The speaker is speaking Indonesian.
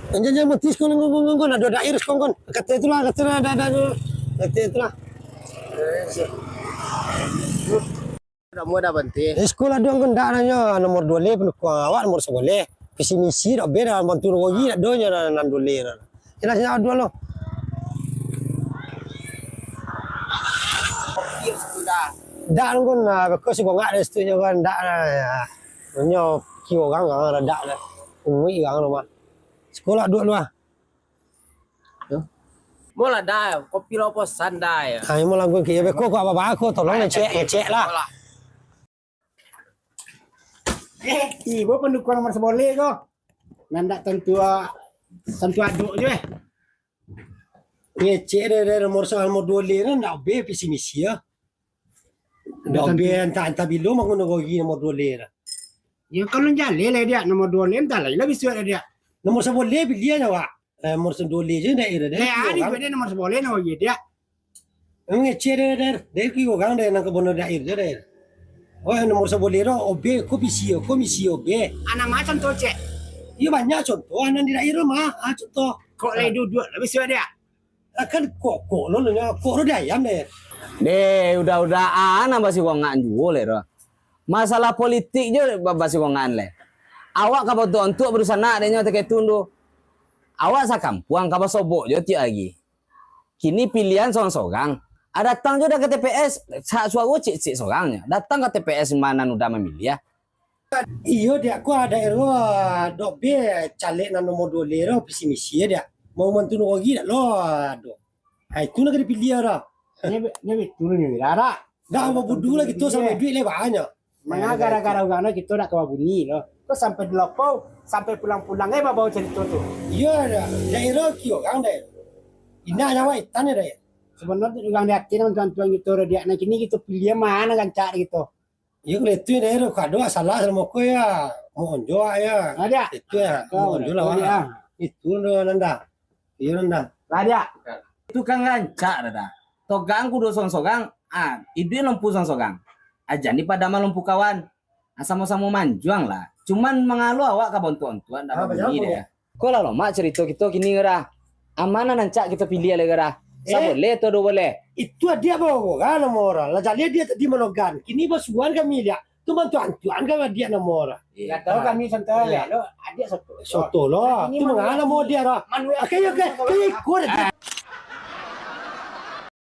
Jangan mutis kon ada daerah kon. Kata itulah kata itulah. Muda banti. Sekolah dua kon nanya nomor 2 le penuh awak nomor 11. Visi misi dak beda bantu rogi dak donya nan 2 le. Jelasnya dua lo. Sudah. Dak kon bekas kok ngak restu nya kan dak nyo kio gang dak dah. Umi gang lo mah. Sekolah dua lu ah. Mola dah, kopi lopo sandai. Ay mo lang ko kaya ko apa ko tolong ngecek lah. Ibu pendukung nomor 11 kok. Nanda tentu aduk je. Ngecek dari nomor 2 le nak be visi misi ya. Dak be anta bilu mangun gogi nomor 2 le. Ya kalau jale lah dia nomor 2 entah lah lebih suat dia. Nomor 11 bilia nya wa. Nomor 2 le je daerah dah. Hari dia nomor 11 no dia. Ngecek dari kio gang dari nang kebun daerah je daerah. Oh nomor 11 OB komisi OB. Anak macam tu cek. Iya banyak contoh anak di daerah mah. Contoh. Kok lagi duduk lebih suat dia. Kan kok lo nya kok dia ayam deh. Udah ana basi wangan jual le. Masalah politik je basi wangan le. Awak ka boto untuk berusaha nak denyo te tundu. Awak sakampuang ka basobok je ti lagi. Kini pilihan sorang-sorang. Datang je dah ke TPS, suara cik sorangnya. Datang ke TPS mana udah memilih ya. Iyo dia aku ada dok be caleg nan nomor 2 le visi misi dia. Mau mantu rogi dak lo do. Hai tu nak dipilih dah. Ni betul ni rara. Dah mau budu lagi tu sampai duit le banyak. Mana gara-gara ugana kita nak kawa bunyi loh. Kok sampai delopau, sampai pulang-pulang bawa cerita tu. Iya dah. Daerah kio gang deh. Ina nyawa itan deh. Sebenarnya orang lihat tuan gitu dia nak kini kita pilih mana kan cari gitu. Iya kalau itu daerah kado salah sama ko ya. Mohon doa ya. Ada. Itu ya. Mohon doa lah. Itu nanda. Iya nanda. Lah dia. Itu kan rancak dah. Togang kudu sorang-sorang, ibu lempu sorang-sorang. Aja ni pada lempu kawan. Sama-sama manjuang lah. Cuman mengalu awak ka bantuan dak begini deh. Kok lah lo mak cerita kita kini gara. Amana nancak kita pilih le gara. Boleh atau do boleh? Itu dia bawa kan nomor. Lah jadi dia tadi menogan. Kini basuan kami dia. Tu bantuan kan dia nomor. Enggak tahu kami santai ya. Lo adik satu. Soto lo. Tu mengala mau dia lah. Oke. Ikut.